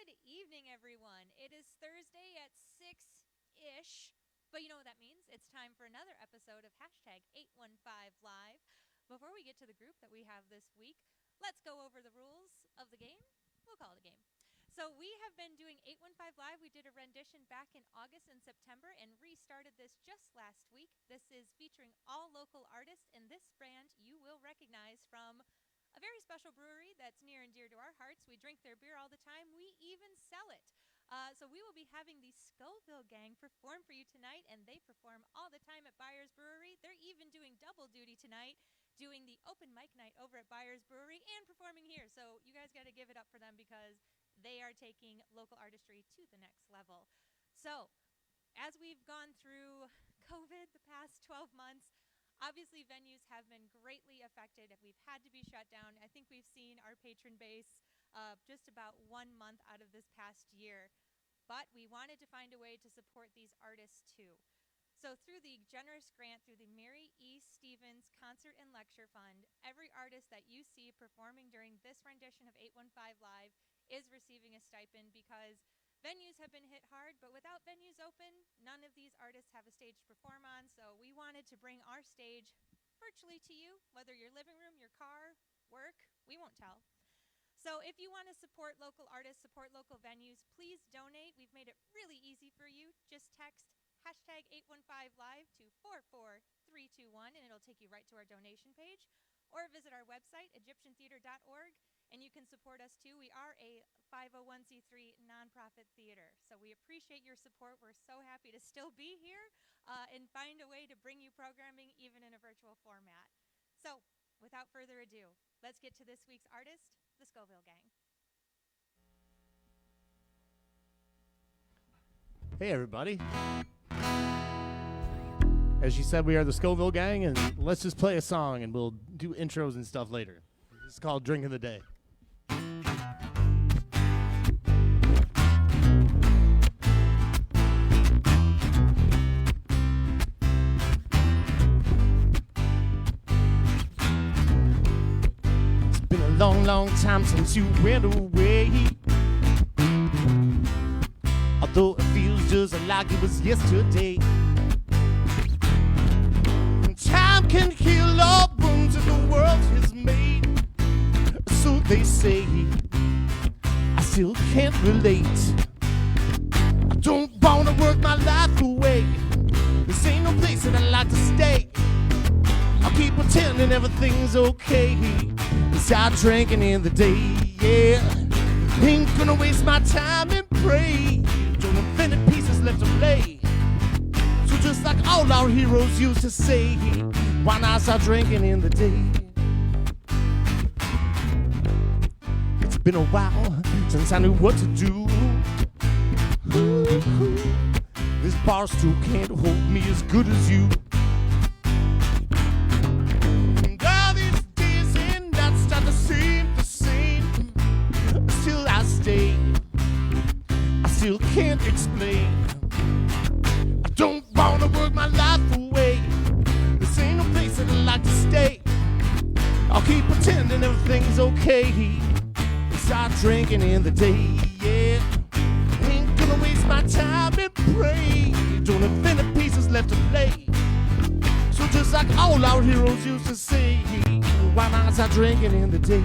Good evening, everyone. It is Thursday at 6-ish, but you know what that means? It's time for another episode of Hashtag 815 Live. Before we get to the group that we have this week, let's go over the rules of the game. We'll call it a game. So we have been doing 815 Live. We did a rendition back in August and September and restarted this just last week. This is featuring all local artists, and this brand you will recognize from a very special brewery that's near and dear to our hearts. We drink their beer all the time. We even sell it. So we will be having the Scoville Gang perform for you tonight, and they perform all the time at Byers Brewery. They're even doing double duty tonight, doing the open mic night over at Byers Brewery and performing here. So you guys got to give it up for them because they are taking local artistry to the next level. So as we've gone through COVID the past 12 months, obviously, venues have been greatly affected. We've had to be shut down. I think we've seen our patron base just about 1 month out of this past year. But we wanted to find a way to support these artists, too. So through the generous grant through the Mary E. Stevens Concert and Lecture Fund, every artist that you see performing during this rendition of 815 Live is receiving a stipend because venues have been hit hard, but without venues open, none of these artists have a stage to perform on, so we wanted to bring our stage virtually to you, whether your living room, your car, work, we won't tell. So if you want to support local artists, support local venues, please donate. We've made it really easy for you. Just text hashtag 815 Live to 44321, and it'll take you right to our donation page, or visit our website, egyptiantheater.org. And you can support us, too. We are a 501c3 nonprofit theater. So we appreciate your support. We're so happy to still be here and find a way to bring you programming even in a virtual format. So without further ado, let's get to this week's artist, the Scoville Gang. Hey, everybody. As you said, we are the Scoville Gang, and let's just play a song, and we'll do intros and stuff later. This is called Drink of the Day. Long, long time since you went away. Although it feels just like it was yesterday. Time can heal all wounds that the world has made. So they say. I still can't relate. I don't wanna work my life away. This ain't no place that I like to stay. I'll keep pretending everything's okay. Start drinking in the day, yeah. Ain't gonna waste my time and pray. Don't have any pieces left to play. So just like all our heroes used to say, why not start drinking in the day? It's been a while since I knew what to do. Ooh, this bar stool can't hold me as good as you. Still can't explain. I don't wanna work my life away. This ain't no place that I like to stay. I'll keep pretending everything's okay. Start drinking in the day, yeah. Ain't gonna waste my time and pray. Don't have any pieces left to play. So just like all our heroes used to say, why not start drinking in the day?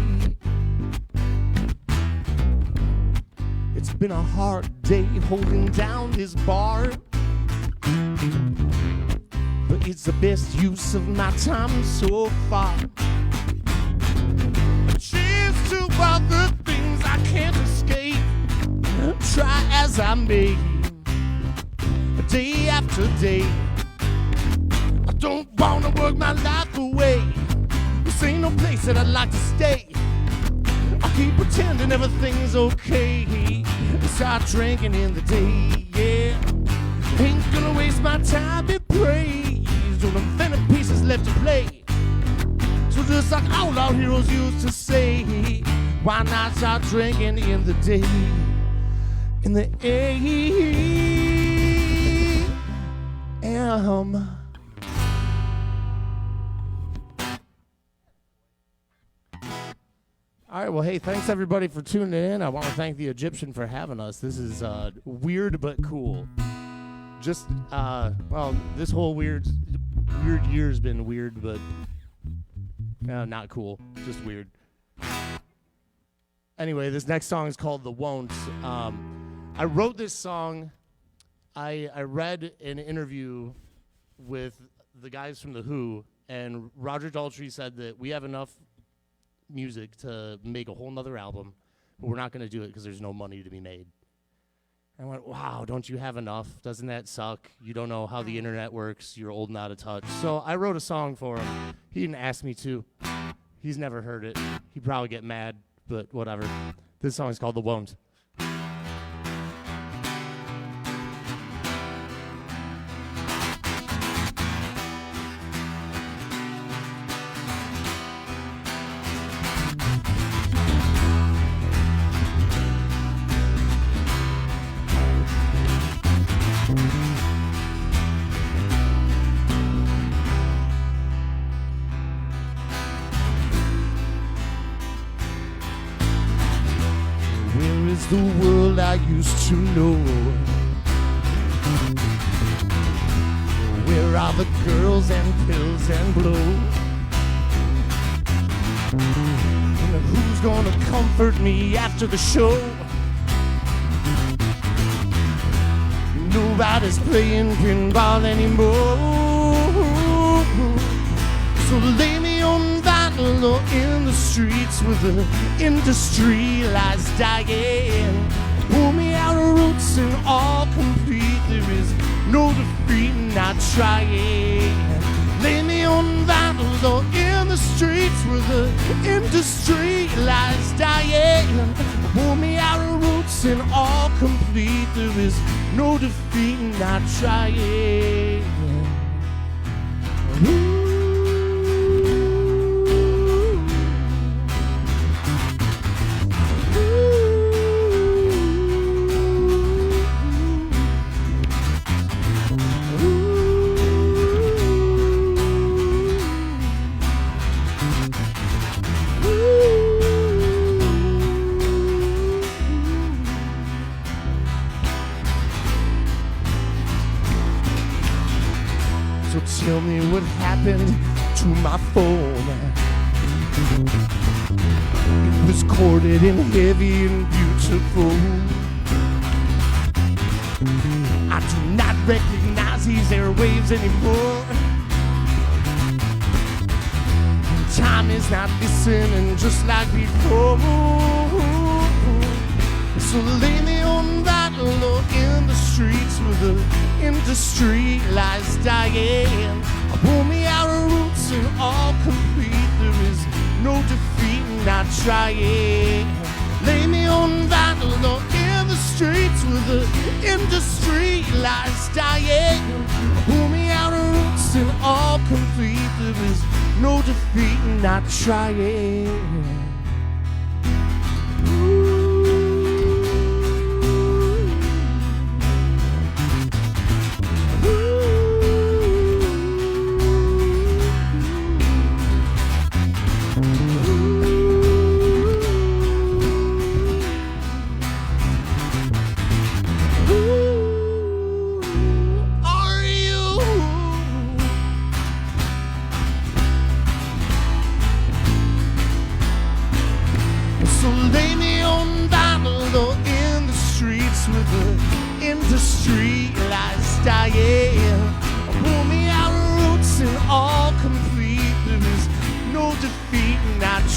It's been a hard day holding down this bar, but it's the best use of my time so far. A chance to other things I can't escape. Try as I may, day after day. I don't wanna work my life away. This ain't no place that I'd like to stay. I keep pretending everything's okay. Start drinking in the day, yeah. Ain't gonna waste my time and praise. Don't have any pieces left to play. So just like all our heroes used to say, why not start drinking in the day? In the AM. All right, well, hey, thanks everybody for tuning in. I want to thank the Egyptian for having us. This is weird but cool. Just, well, this whole weird year's been weird, but not cool, just weird. Anyway, this next song is called The Won't. I wrote this song. I read an interview with the guys from The Who, and Roger Daltrey said that we have enough music to make a whole nother album, but we're not going to do it because there's no money to be made. I went, wow, don't you have enough? Doesn't that suck? You don't know how the internet works. You're old and out of touch. So I wrote a song for him. He didn't ask me to. He's never heard it. He'd probably get mad, but whatever. This song is called The Won't. The world I used to know. Where are the girls and pills and blow? And who's gonna comfort me after the show? Nobody's playing pinball anymore. So lay me on vinyl or in the streets where the industry lies dying. Pull me out of roots and all complete. There is no defeat in not trying. Lay me on vinyl or in the streets where the industry lies dying. Pull me out of roots and all complete. There is no defeat in not trying. Ooh. Tell me what happened to my phone. It was corded and heavy and beautiful. I do not recognize these airwaves anymore. And time is not listening just like before. So lay me on vinyl or in the streets where the industry lies dying. Pull me out of roots and all complete. There is no defeat in not trying. Lay me on vinyl or in the streets where the industry lies dying. Pull me out of roots and all complete. There is no defeat in not trying.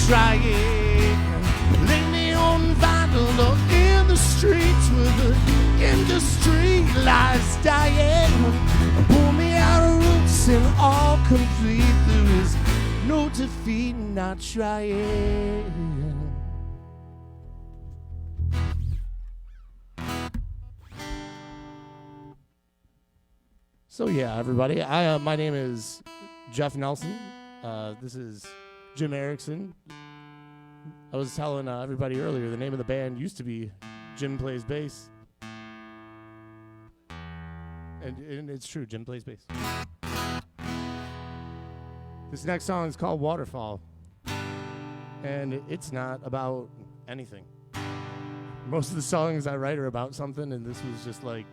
Trying. So yeah, everybody. My name is Geoff Nelson. This is Jim Erickson. I was telling everybody earlier the name of the band used to be Jim Plays Bass, and it's true. Jim plays bass. This next song is called Waterfall. and it's not about anything. Most of the songs I write are about something, and this was just like,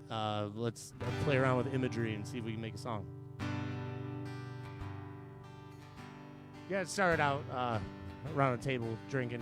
let's play around with imagery and see if we can make a song. Yeah, it started out around a table drinking.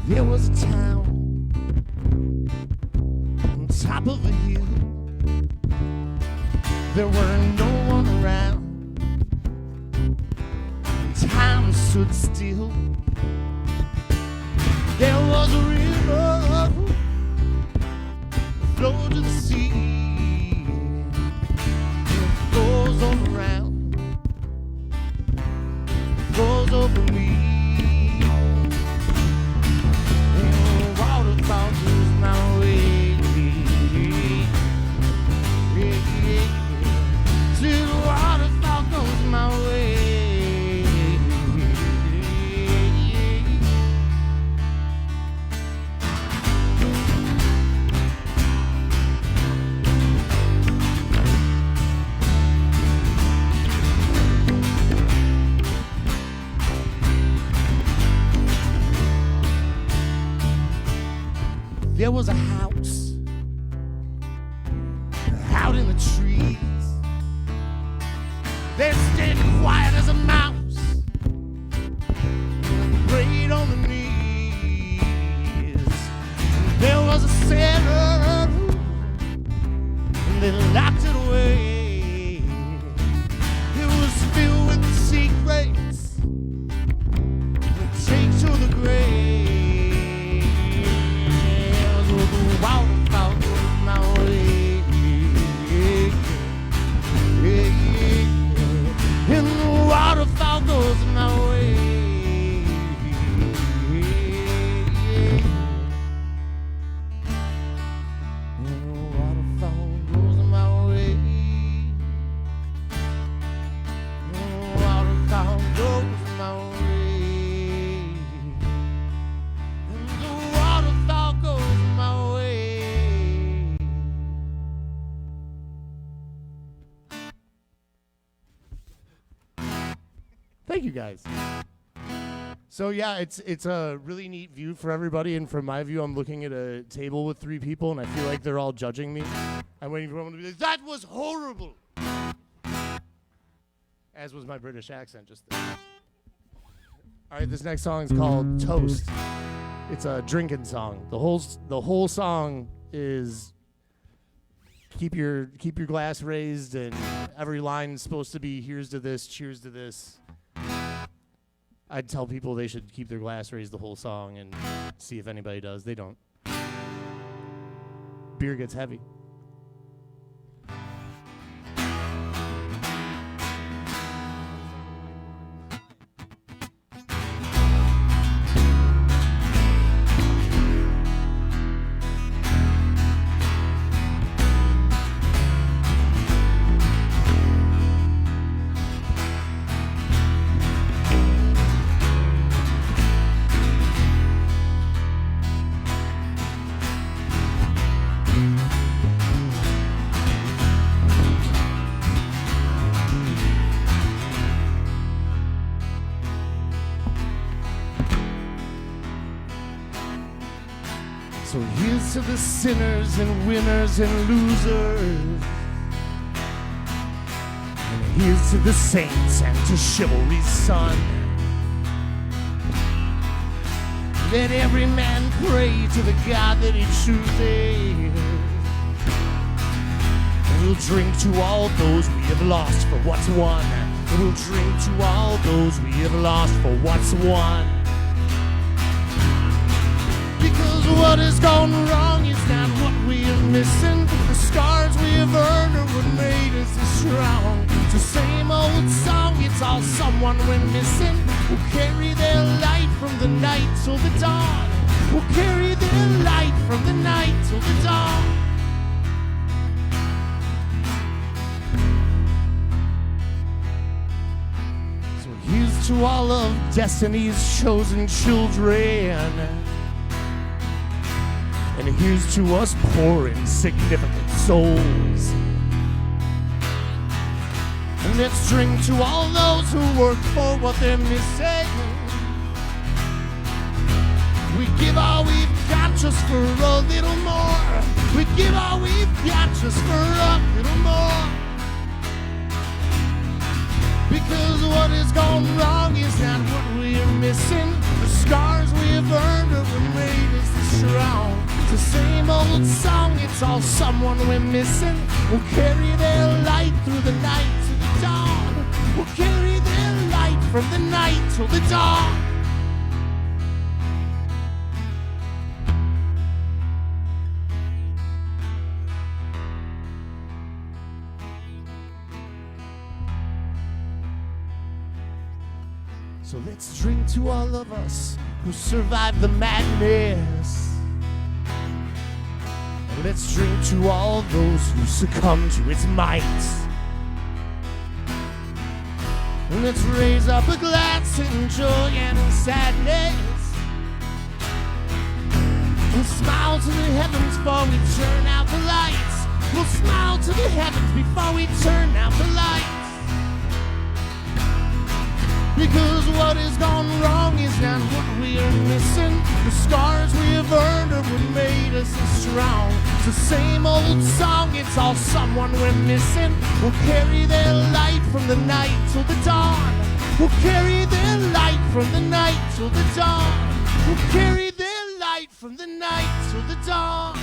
There was a town on top of a hill. There were no one around. Time stood still. There was a river flowed to the sea. It goes on around, goes over me. My way to the waterfall goes my way. There was a house out in the trees. They stayed quiet as a mouse, prayed on the knees. There was a cellar, and they locked it away. It was filled with secrets that take to the grave. Waterfall goes my way, and the waterfall goes my way. And the waterfall goes my way. And the waterfall goes my way. And the waterfall goes my way. Thank you guys. So yeah, it's a really neat view for everybody, and from my view, I'm looking at a table with 3 people, and I feel like they're all judging me. I'm waiting for someone to be like, "That was horrible," as was my British accent just there. All right, this next song is called "Toast." It's a drinking song. The whole song is keep your glass raised, and every line is supposed to be "Here's to this, cheers to this." I'd tell people they should keep their glass raised the whole song and see if anybody does. They don't. Beer gets heavy. So here's to the sinners and winners and losers. And here's to the saints and to chivalry's son. Let every man pray to the God that he chooses. And we'll drink to all those we have lost for what's won. And we'll drink to all those we have lost for what's won. Because what has gone wrong is not what we are missing. The scars we have earned are what made us strong. It's the same old song, it's all someone went missing. Will carry their light from the night till the dawn. Will carry their light from the night till the dawn. So here's to all of destiny's chosen children. And here's to us poor insignificant souls. And let's drink to all those who work for what they're missing. We give all we've got just for a little more. We give all we've got just for a little more. Because what has gone wrong is not what we're missing. The scars we have earned are what made us strong. It's the same old song, it's all someone we're missing. We'll carry their light through the night to the dawn. We'll carry their light from the night till the dawn. So let's drink to all of us who survived the madness. And let's drink to all those who succumbed to its might. And let's raise up a glass in joy and in sadness. And smile to the heavens before we turn out the lights. We'll smile to the heavens before we turn out the lights. Because what has gone wrong is not what we are missing. The scars we have earned are what made us strong. It's the same old song, it's all someone we're missing. We'll carry their light from the night till the dawn. We'll carry their light from the night till the dawn. We'll carry their light from the night till the dawn.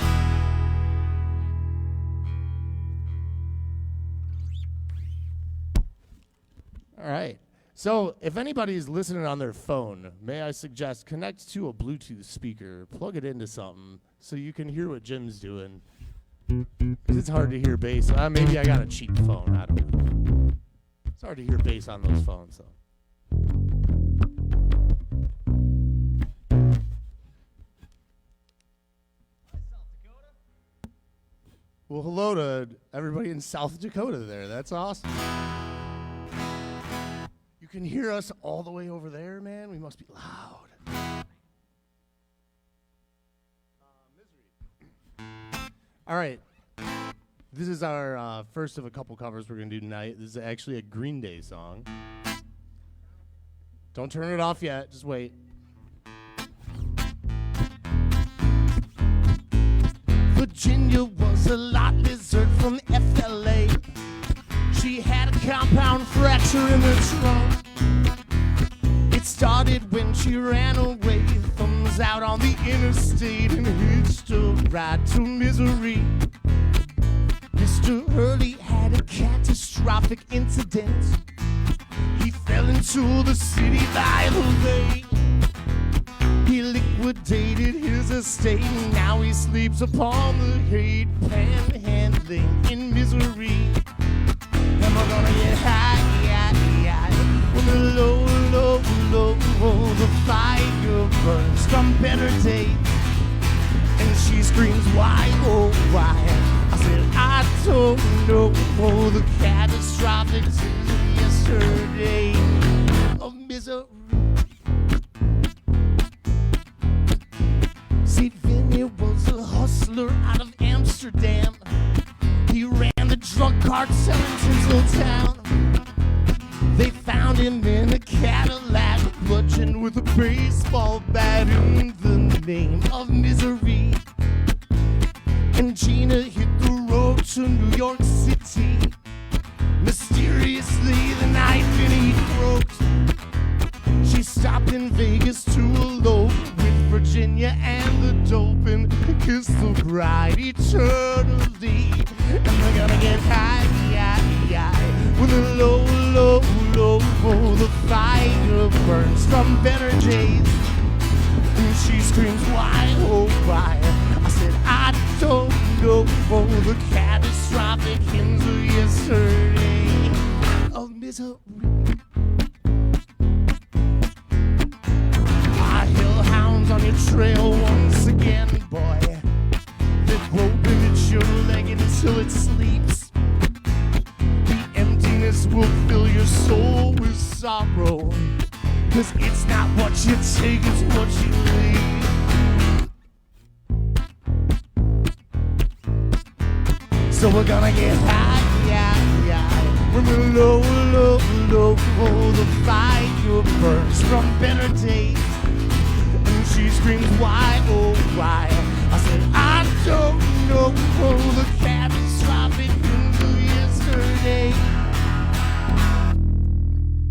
All right. So, if anybody is listening on their phone, may I suggest connect to a Bluetooth speaker, plug it into something so you can hear what Jim's doing. Because it's hard to hear bass. Maybe I got a cheap phone, I don't know. It's hard to hear bass on those phones, though. Well, hello to everybody in South Dakota there. That's awesome. You can hear us all the way over there, man. We must be loud. All right. This is our first of a couple covers we're going to do tonight. This is actually a Green Day song. Don't turn it off yet. Just wait. Virginia was a lot lizard from FLA. She had a compound fracture in her trunk. It started when she ran away, thumbs out on the interstate and hitched a ride to misery. Mr. Hurley had a catastrophic incident. He fell into the city by the lake. He liquidated his estate, and now he sleeps upon the hate, panhandling in misery. Am I gonna get high? When the low, the fire burns from better days. And she screams, why, oh, why? I said, I don't know, the catastrophic sins of yesterday of misery. St. Vinny was a hustler out of Amsterdam. He ran the drug cartel in Tinseltown. They found him in a Cadillac, bludgeoned with a baseball bat in the name of misery. And Gina hit the road to New York City. Mysteriously, the night Vinny broke. She stopped in Vegas to elope with Virginia and the dope and kiss the bride eternally. And they're gonna get high, with a low, the fire burns from better days. And she screams, why, oh, why? I said, I don't know, the catastrophic hymns of yesterday of misery. sorrow. 'Cause it's not what you take, it's what you leave. So we're gonna get high, yeah, yeah. When we're low, low, low, oh, the fire burns from better days. And she screams, why, oh, why? I said, I don't know, oh, the cat is slopping into yesterday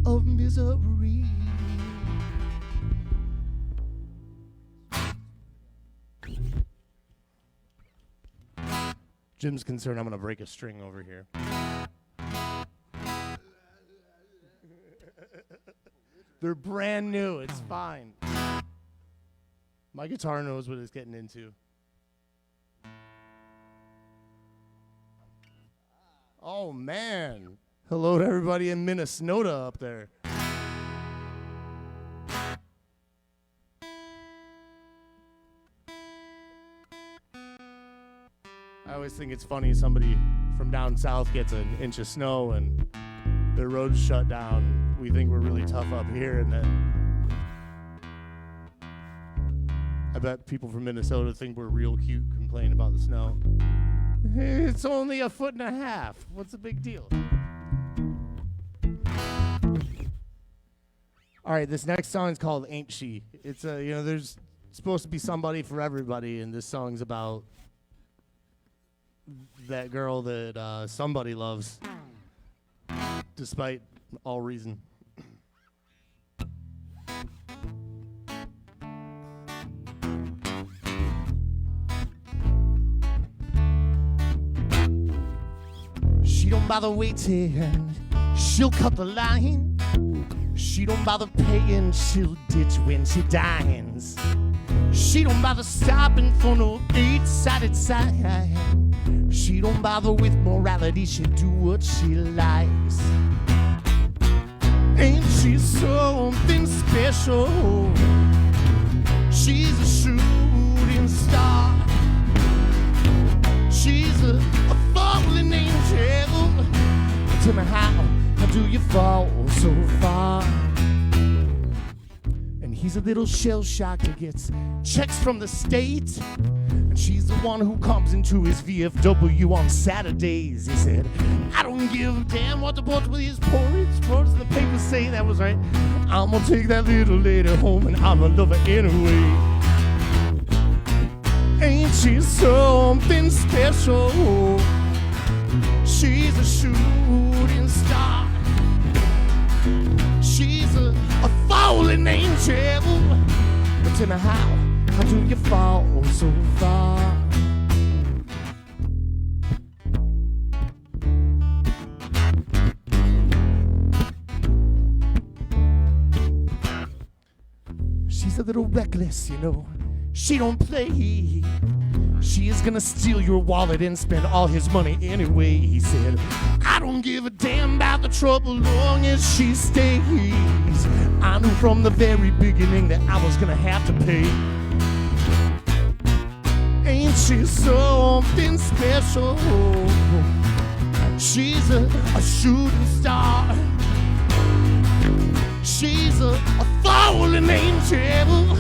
of misery. Jim's concerned I'm going to break a string over here. They're brand new. It's fine. My guitar knows what it's getting into. Oh, man. Hello to everybody in Minnesota up there. I always think it's funny somebody from down south gets an inch of snow and their roads shut down. We think we're really tough up here, and then I bet people from Minnesota think we're real cute complaining about the snow. It's only 1.5 feet. What's the big deal? All right, this next song is called Ain't She. It's there's supposed to be somebody for everybody, and this song's about that girl that somebody loves, despite all reason. She don't bother waiting, she'll cut the line. She don't bother paying, she'll ditch when she dines. She don't bother stopping for no 8-sided sign. She don't bother with morality, she do what she likes. Ain't she something special? She's a shooting star. She's a fallen angel. Tell me how do you fall so far? And he's a little shell-shocked, he gets checks from the state. And she's the one who comes into his VFW on Saturdays. He said, I don't give a damn what the Portuguese reports in the papers say. That was right. I'm gonna take that little lady home and I'm gonna love her anyway. Ain't she something special? She's a shooting star. She's a fallen angel. But tell me how do you fall so far? She's a little reckless, you know. She don't play. She is gonna steal your wallet and spend all his money anyway. He said, I don't give a damn about the trouble long as she stays. I knew from the very beginning that I was gonna have to pay. Ain't she something special? She's a shooting star. She's a fallen angel.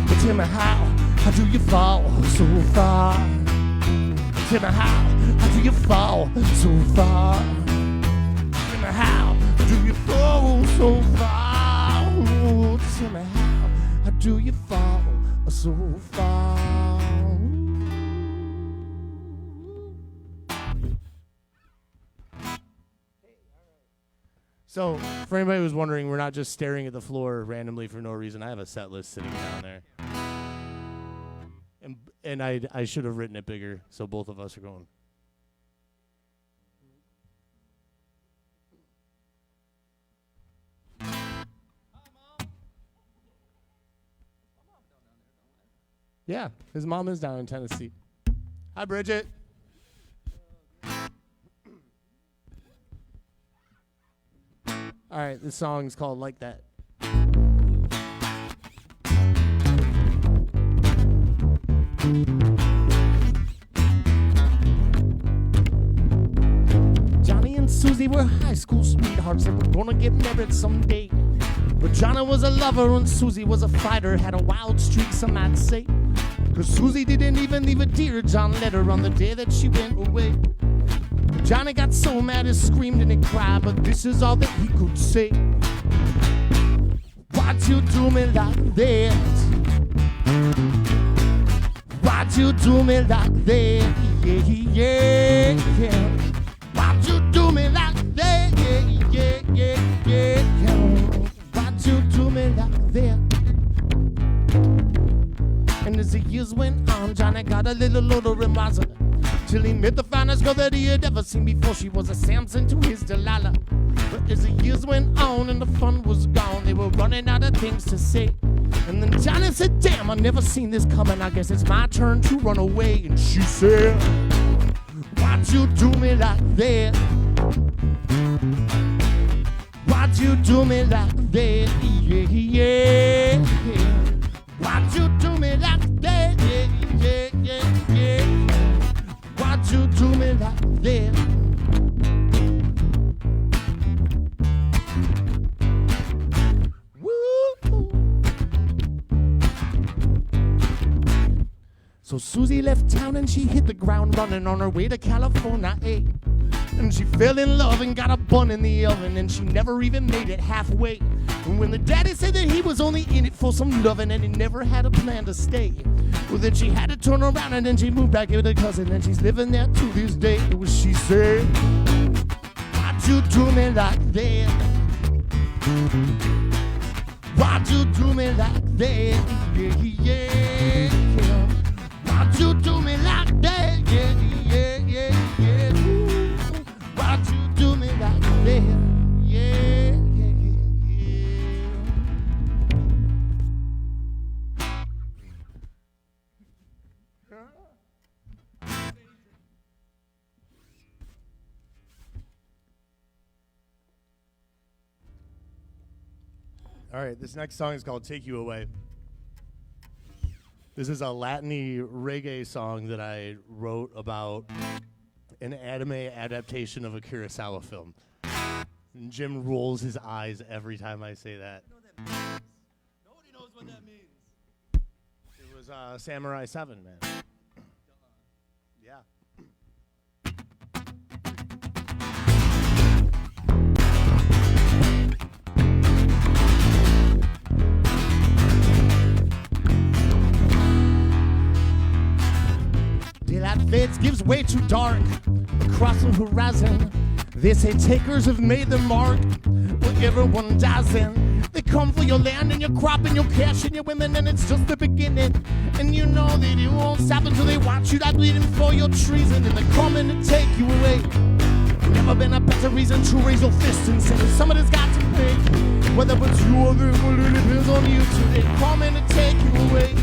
But tell me how do you fall so far? Tell me how do you fall so far? Tell me how do you fall so far? Oh, tell me how do you fall so far? So, for anybody who's wondering, we're not just staring at the floor randomly for no reason. I have a set list sitting down there. And I should have written it bigger, so both of us are going. Yeah, his mom is down in Tennessee. Hi, Bridget. All right, this song's called Like That. Johnny and Susie Susie were high school sweethearts that were gonna get married someday. But Johnny was a lover and Susie was a fighter, had a wild streak, some might say. Cause Susie didn't even leave a dear John letter on the day that she went away. Johnny got so mad he screamed and he cried, but this is all that he could say. Why'd you do me like that? Why'd you do me like that? Yeah, yeah. Why'd you do me like that? Yeah. Why'd you do me like that? And as the years went on, Johnny got a little older and wiser, till he met the finest girl that he had ever seen before. She was a Samson to his Delilah. But as the years went on and the fun was gone, they were running out of things to say. And then Johnny said, damn, I never seen this coming. I guess it's my turn to run away. And she said, why'd you do me like that? Why'd you do me like that? Yeah. Why'd you do me like that? Yeah. Why'd you do me like that? Woo! So Susie left town and she hit the ground running on her way to California, eh? And she fell in love and got a bun in the oven, and she never even made it halfway. And when the daddy said that he was only in it for some loving and he never had a plan to stay, well then she had to turn around and then she moved back with her cousin, and she's living there to this day. It was she said, why'd you do me like that? Why'd you do me like that? Yeah. Why'd you do me like that? Yeah. Why'd you do me like that? Yeah. All right, this next song is called Take You Away. This is a Latin-y reggae song that I wrote about an anime adaptation of a Kurosawa film. And Jim rolls his eyes every time I say that. Nobody knows what that means. It was Samurai 7, man. Yeah. Daylight fades, gives way too dark across the horizon. They say takers have made their mark. Well, everyone dies in. They come for your land and your crop and your cash and your women, and it's just the beginning. And you know that it won't stop until they watch you die bleeding for your treason, and they're coming to take you away. Never been a better reason to raise your fist and say somebody's got to pay. Whether it's you or them, well, it depends on you too. They're coming to take you away.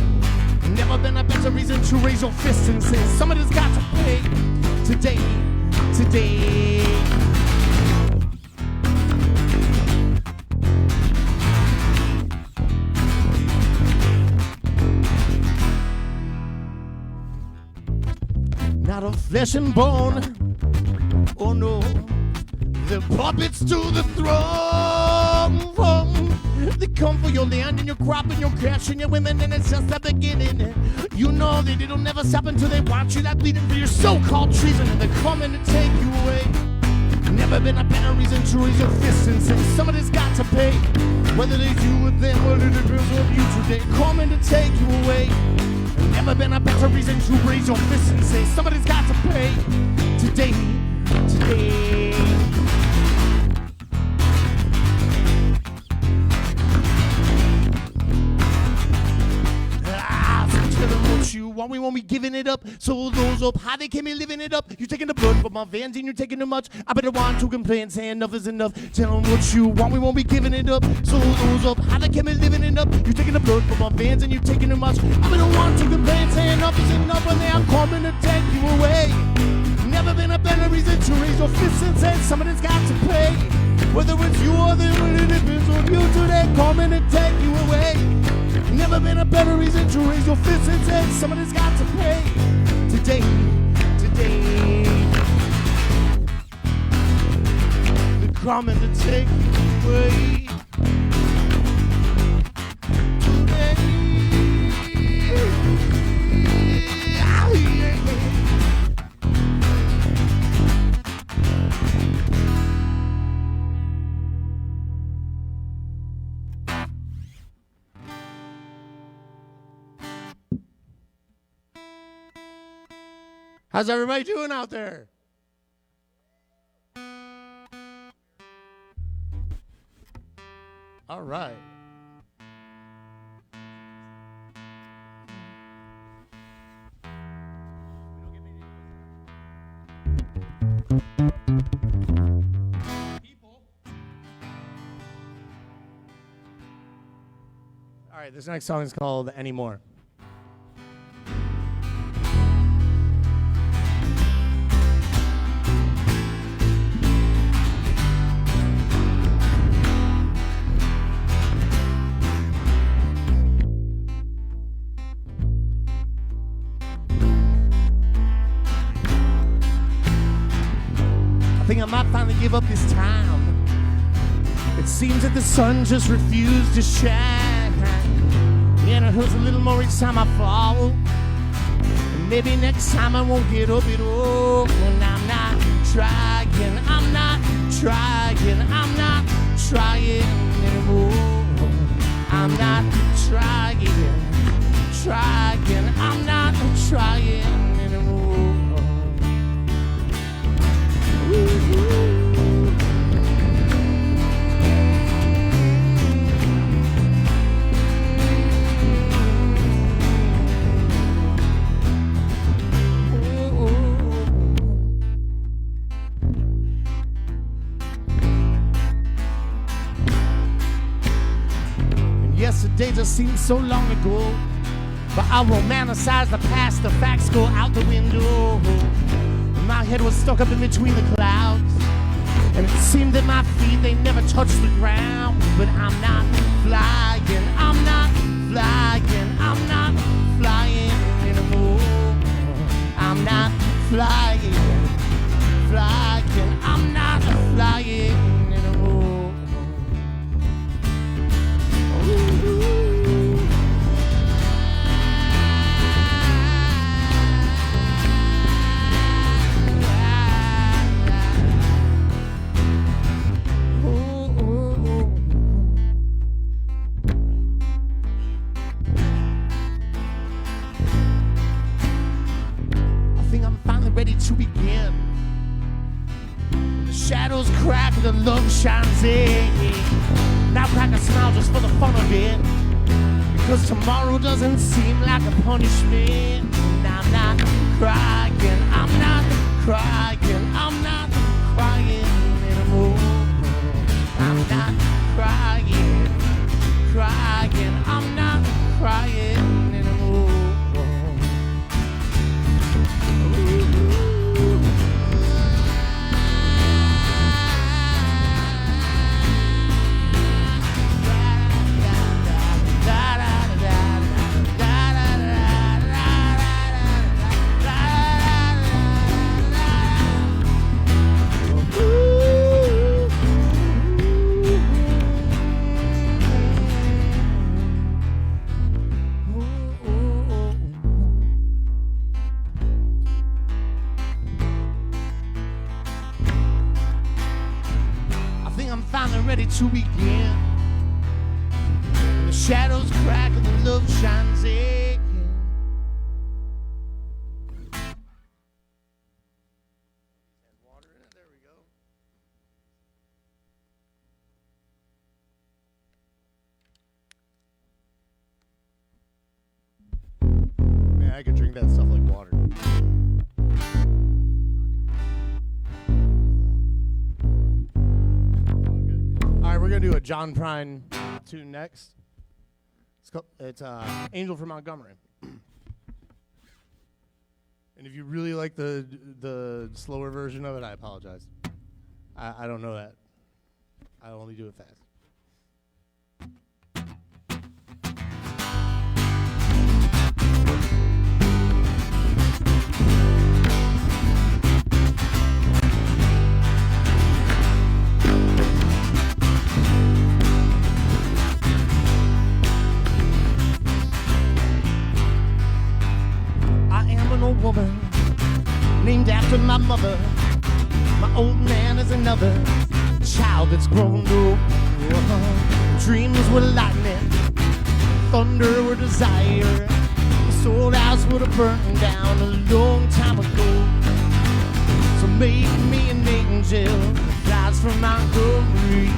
Never been a better reason to raise your fist and say somebody's got to pay. Today. Not of flesh and bone, oh no, they're puppets to the throne. They come for your land and your crop and your cash and your women, and it's just the beginning. You know that it'll never stop until they watch you like bleeding for your so-called treason, and they're coming to take you away. Never been a better reason to raise your fist and say somebody's got to pay. Whether it's you or them, well, it depends on you today. Coming to take you away. Never been a better reason to raise your fist and say somebody's got to pay. Today. Why we won't be giving it up? So those up, how they came in living it up. You taking the blood from my veins and you taking too much. I better want to complain, say enough is enough. Tell them what you want, we won't be giving it up. So those up, how they came in living it up. You taking the blood from my veins and you taking too much. I better want to complain, say enough is enough, and they are coming to take you away. Never been a better reason to raise your fists and say somebody's got to pay. Whether it's you or them, well, it depends on you today. Coming to take you away. Never been a better reason to raise your fists and say somebody's got to pay. Today. coming to take you away. Today. How's everybody doing out there? All right. All right, this next song is called Anymore. I think I might finally give up this town. It seems that the sun just refused to shine, and it hurts a little more each time I fall. And maybe next time I won't get up at all. And I'm not trying, I'm not trying, I'm not trying anymore. I'm not trying, I'm not trying anymore. Yesterday just seems so long ago, but I romanticize the past, the facts go out the window. My head was stuck up in between the clouds, and it seemed that my feet, they never touched the ground. But I'm not flying, I'm not flying, I'm not flying anymore. I'm not flying, I'm not flying anymore. Ooh. Ready to begin. The shadows crack and the love shines in. Now crack a smile just for the fun of it, because tomorrow doesn't seem like a punishment. And I'm not crying, I'm not crying, I'm not crying anymore. I'm not crying, I'm not crying anymore. Ready to begin. The shadows crack and the love shines in. Water in it. There we go. Man, I could drink that stuff like water. We're going to do a John Prine tune next. It's Angel from Montgomery. And if you really like the slower version of it, I apologize. I don't know that. I only do it fast. mother. My old man is another child that's grown up. Dreams were lightning, thunder were desire. The old house would have burned down a long time ago. So make me an angel that flies from Montgomery.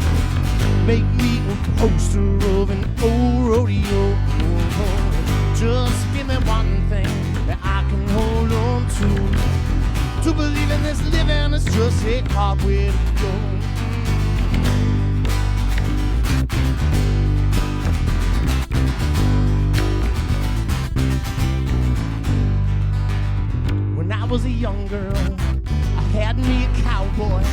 Make me a poster of an old rodeo. Just give me one thing that I can hold on to. To believe in this living is just a hard way to go. When I was a young girl, I had me a cowboy.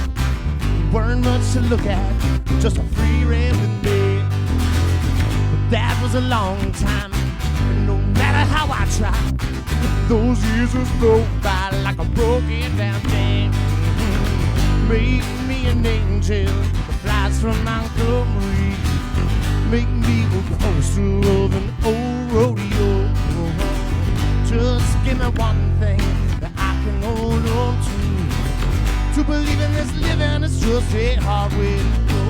Weren't much to look at, just a free rambling day. But that was a long time, and no matter how I tried, those years will go by like a broken down dam. Make me an angel that flies from Montgomery. Make me a poster of an old rodeo. Just give me one thing that I can hold on to. To believe in this living is just a hard way to go.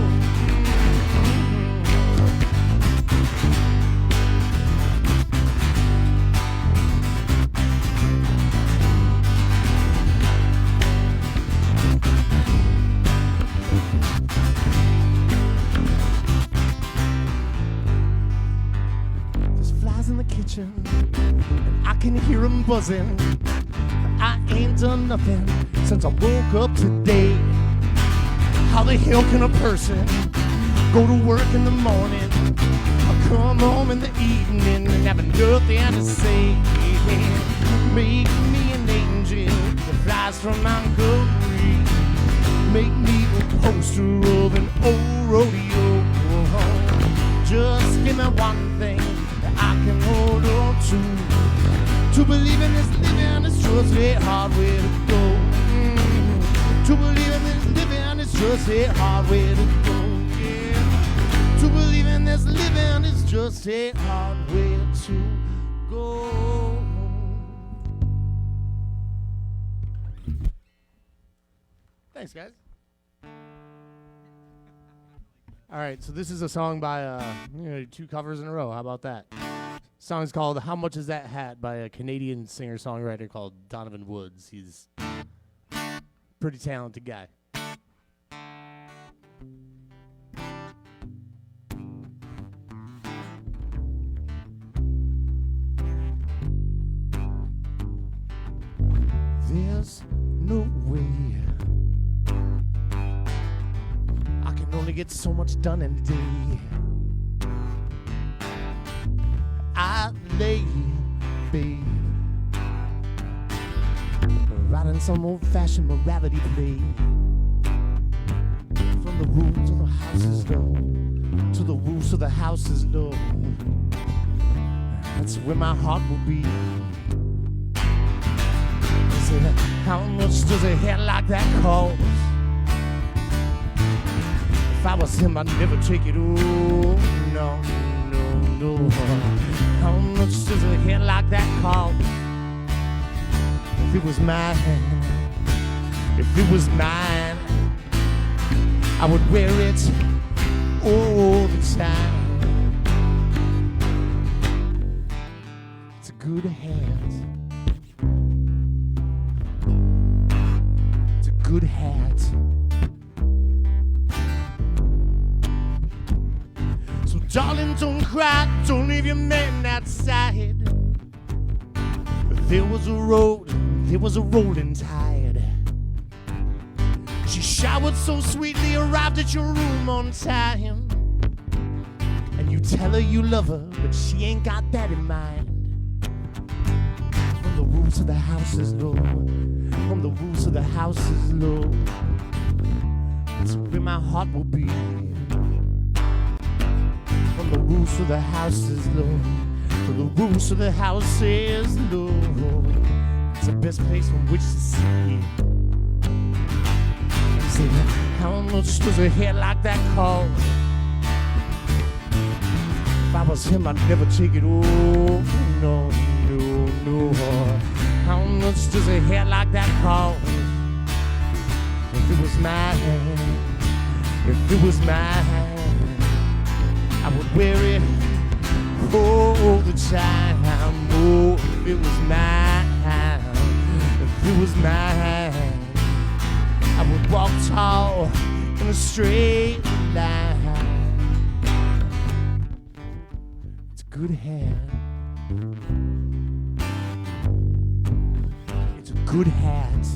There's flies in the kitchen, and I can hear them buzzing. I ain't done nothing since I woke up today. How the hell can a person go to work in the morning or come home in the evening and have nothing to say? Make me an angel that flies from Montgomery. Make me a poster of an old rodeo. Just give me one thing that I can hold on to. To believe in this living is just a hard way to go. To believe in this living is just a hard way to go. Yeah. To believe in this living is just a hard way to go. Thanks, guys. All right, so this is a song by 2 covers in a row. How about that? Song is called "How Much Is That Hat" by a Canadian singer-songwriter called Donovan Woods. He's a pretty talented guy. There's no way I can only get so much done in a day. I lay, babe, riding some old-fashioned morality play. From the rooms of the houses low to the roofs of the houses low. That's where my heart will be. I said, how much does a head like that cost? If I was him, I'd never take it. Oh, no. How much does a head like that cost? If it was mine, I would wear it all the time. It's a good hat. It's a good hat. So darling, don't cry, don't leave your man outside. There was a road, there was a rolling tide. She showered so sweetly, arrived at your room on time. And you tell her you love her, but she ain't got that in mind. From the roofs of the houses low, from the roofs of the houses low, that's where my heart will be. From the roofs of the houses low, to the roofs of the houses low, it's the best place from which to see. Say, how much does a head like that cost? If I was him, I'd never take it. Oh, no. How much does a head like that cost? If it was mine, if it was mine, I would wear it all the time. Oh, if it was mine, if it was mine, I would walk tall in a straight line. It's a good hat. It's a good hat.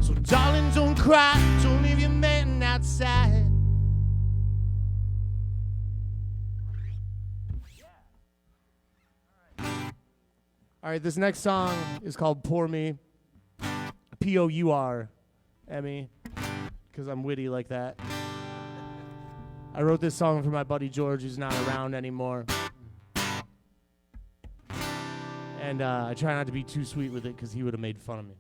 So darling, don't cry, don't leave your man outside. All right, this next song is called Pour Me. P-O-U-R-M-E, because I'm witty like that. I wrote this song for my buddy George, who's not around anymore. And I try not to be too sweet with it, because he would have made fun of me.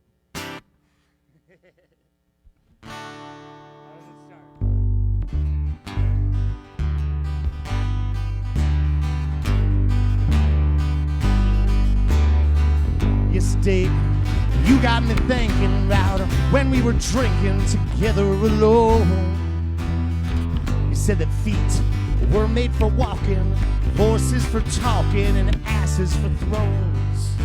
Yesterday, you got me thinking about when we were drinking together alone. You said that feet were made for walking, voices for talking, and asses for thrones.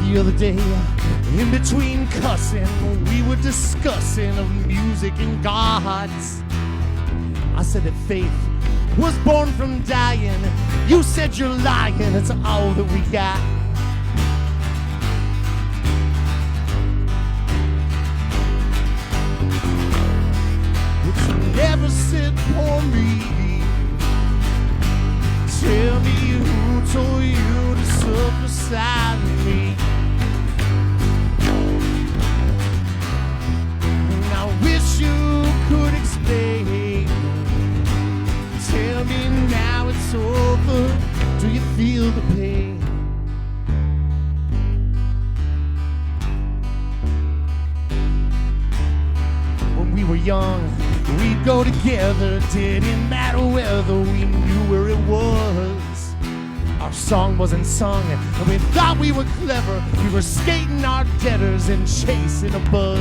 The other day, in between cussing, we were discussing of music and gods. I said that faith was born from dying. You said you're lying, it's all that we got. But you never said for me. Tell me who told you to sit beside me. And I wish you could explain. Tell me now it's over. Do you feel the pain? When we were young, we'd go together. Didn't matter whether we knew where it was. Our song wasn't sung, and we thought we were clever. We were skating our debtors and chasing a buzz.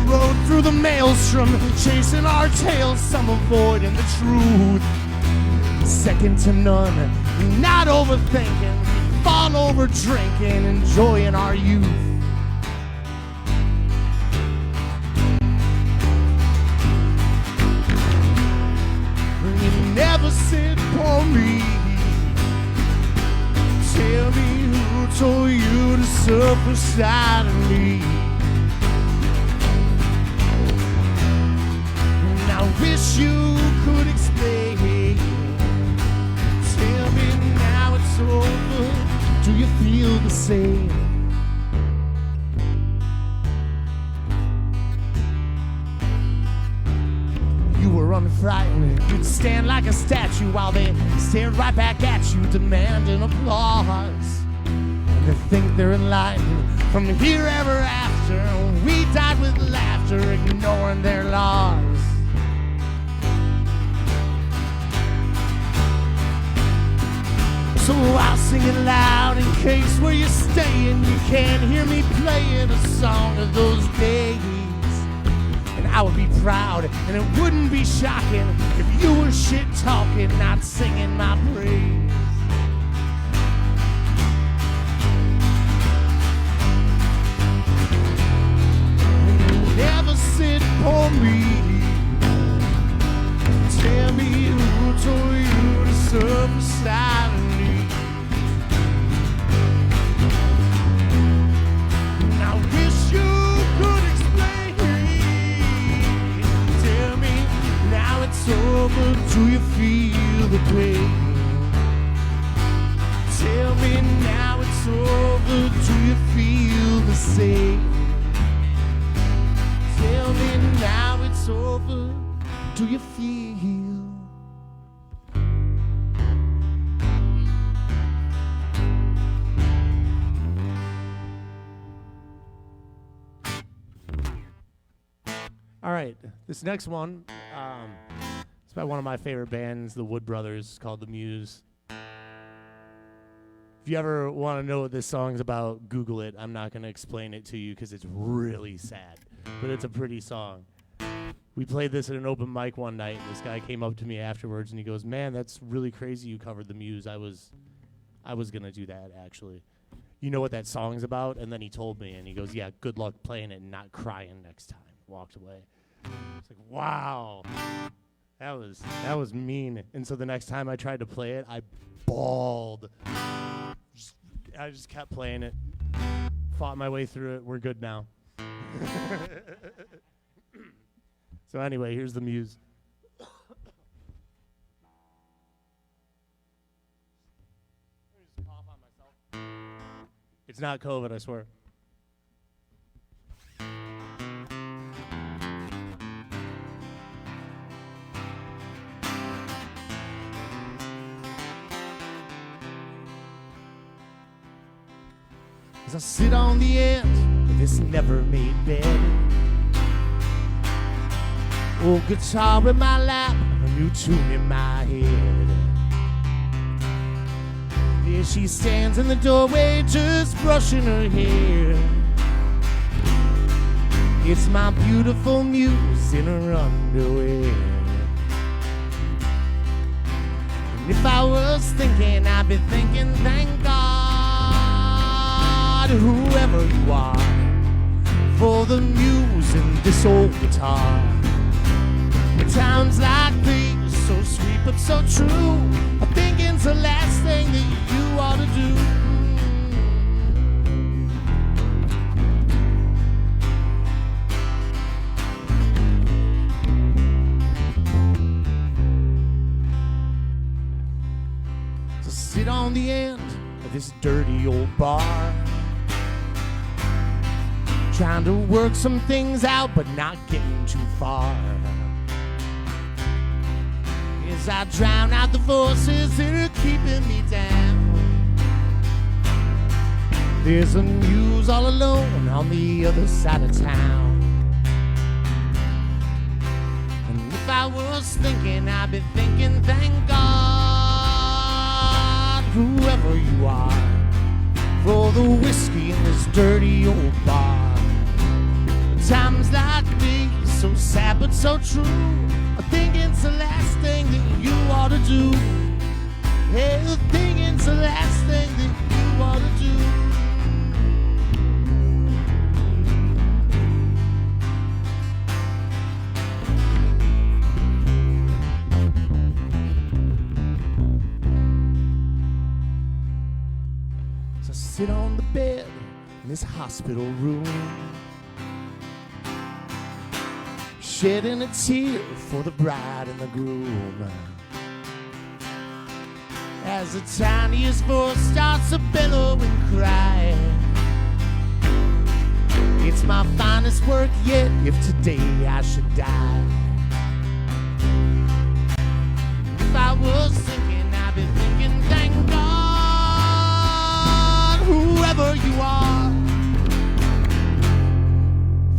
Rode through the maelstrom, chasing our tails, some avoiding the truth. Second to none, not overthinking, fall over drinking, enjoying our youth. You never said for me. Tell me who told you to sit beside me. I wish you could explain. Tell me now it's over. Do you feel the same? You were unfrightened. You'd stand like a statue while they stared right back at you, demanding applause. And they think they're enlightened from here ever after. We died with laughter, ignoring their laws. So I'll sing it loud in case where you're staying you can't hear me playing a song of those days. And I would be proud, and it wouldn't be shocking if you were shit talking, not singing my praise. You never sit for me. Tell me who told you to sit beside me. Over, do you feel the pain? Tell me now it's over, do you feel the same? Tell me now it's over, do you feel? This next one, it's by one of my favorite bands, the Wood Brothers, called The Muse. If you ever want to know what this song's about, Google it. I'm not going to explain it to you because it's really sad, but it's a pretty song. We played this at an open mic one night, and this guy came up to me afterwards, and he goes, "Man, that's really crazy you covered The Muse. I was going to do that, actually. You know what that song's about?" And then he told me, and he goes, "Yeah, good luck playing it and not crying next time." Walked away. It's like, wow. That was mean. And so the next time I tried to play it, I bawled. I just kept playing it. Fought my way through it. We're good now. So anyway, here's The Muse. It's not COVID, I swear. As I sit on the end of this never-made bed, old guitar in my lap, a new tune in my head. There she stands in the doorway, just brushing her hair. It's my beautiful muse in her underwear. And if I was thinking, I'd be thinking, thank God, whoever you are, for the muse in this old guitar. At times like these, so sweet but so true, I think it's the last thing that you ought to do. So sit on the end of this dirty old bar, trying to work some things out but not getting too far. As I drown out the voices that are keeping me down, there's a muse all alone on the other side of town. And if I was thinking, I'd be thinking, thank God, whoever you are, for the whiskey in this dirty old bar. Times like these, so sad but so true, I think it's the last thing that you ought to do. Hey, I think it's the last thing that you ought to do. So I sit on the bed in this hospital room, shedding a tear for the bride and the groom, as the tiniest voice starts to bellow and cry. It's my finest work yet if today I should die. If I was thinking, I'd be thinking, thank God, whoever you are,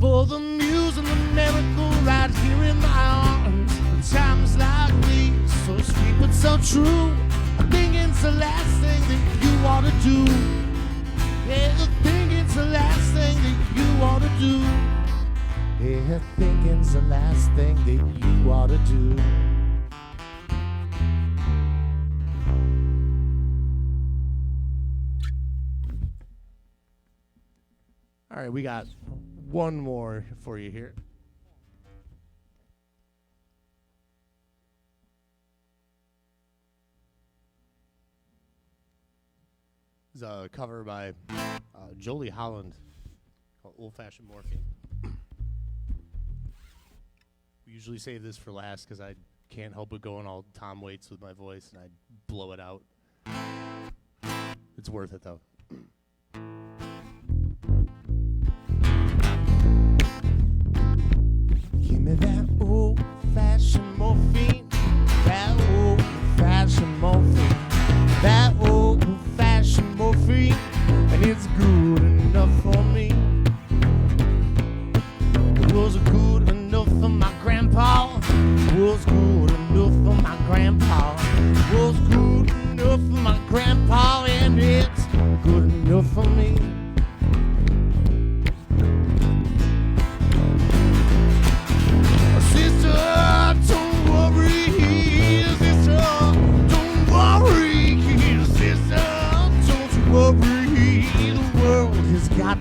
for the muse and the miracle right here in my arms. Times like these, so sweet but so true, I think it's the last thing that you ought to do. Yeah, I think it's the last thing that you ought to do. Yeah, I think it's the last thing that you ought to do. All right, we got one more for you here. It's a cover by Jolie Holland called Old Fashioned Morphine. We usually save this for last because I can't help but going all Tom Waits with my voice and I blow it out. It's worth it though. Give me that old-fashioned morphine, that old-fashioned morphine, that old-fashioned morphine, and it's good enough for me. It was good enough for my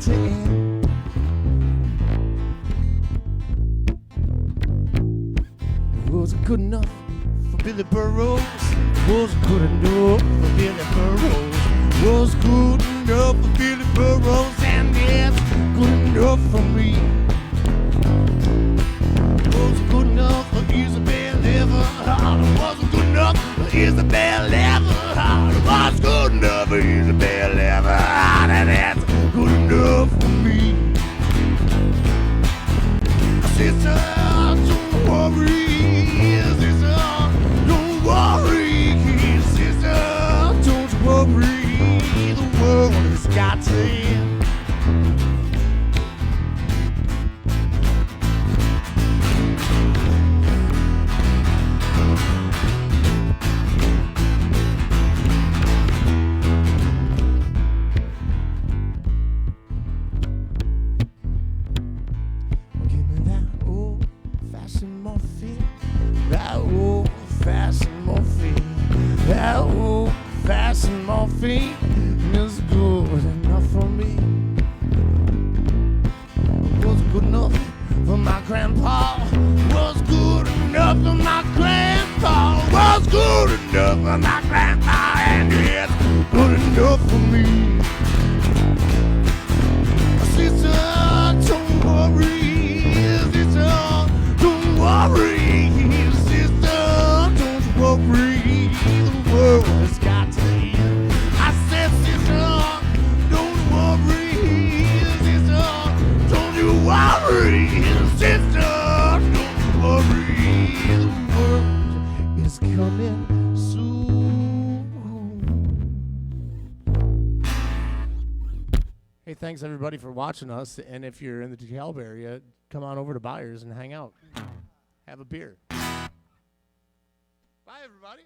to end. Was it good enough for Billy Burroughs? Was it good enough for Billy Burroughs? Was good enough for Billy Burroughs, and it's good enough for me. Was it good enough for Isabel Everhart? Was it good enough for Isabel Everhart? Was good enough for Isabel Everhart, and it's good enough for me. Sister, don't worry. Sister, don't worry. Sister, don't worry. The world has got to end. Give me that old-fashioned morphine. That old-fashioned morphine. That old-fashioned morphine is good enough for me. Was good enough for my grandpa. Was good enough for my grandpa. Was good enough for my grandpa, and it's good enough for me. Sister, don't worry. Sister, don't worry. Sister, don't worry. The world has got to end. I said, sister, don't worry. Sister, don't you worry. Sister, don't worry. The world is coming soon. Hey, thanks everybody for watching us. And if you're in the DeKalb area, come on over to Byers and hang out. Have a beer. Bye, everybody.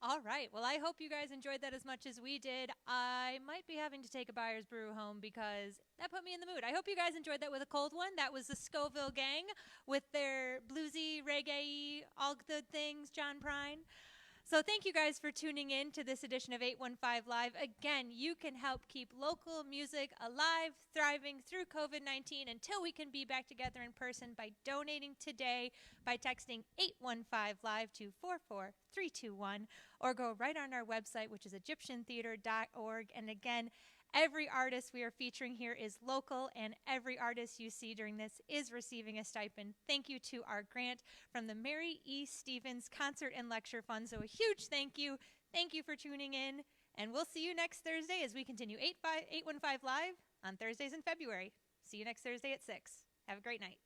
All right. Well, I hope you guys enjoyed that as much as we did. I might be having to take a Byers Brew home because that put me in the mood. I hope you guys enjoyed that with a cold one. That was the Scoville Gang with their bluesy, reggae, all good things, John Prine. So thank you guys for tuning in to this edition of 815 Live. Again, you can help keep local music alive, thriving through COVID-19 until we can be back together in person by donating today by texting 815 Live to 44321 or go right on our website, which is egyptiantheater.org. And again, every artist we are featuring here is local, and every artist you see during this is receiving a stipend. Thank you to our grant from the Mary E. Stevens Concert and Lecture Fund. So a huge thank you. Thank you for tuning in, and we'll see you next Thursday as we continue 815 Live on Thursdays in February. See you next Thursday at 6. Have a great night.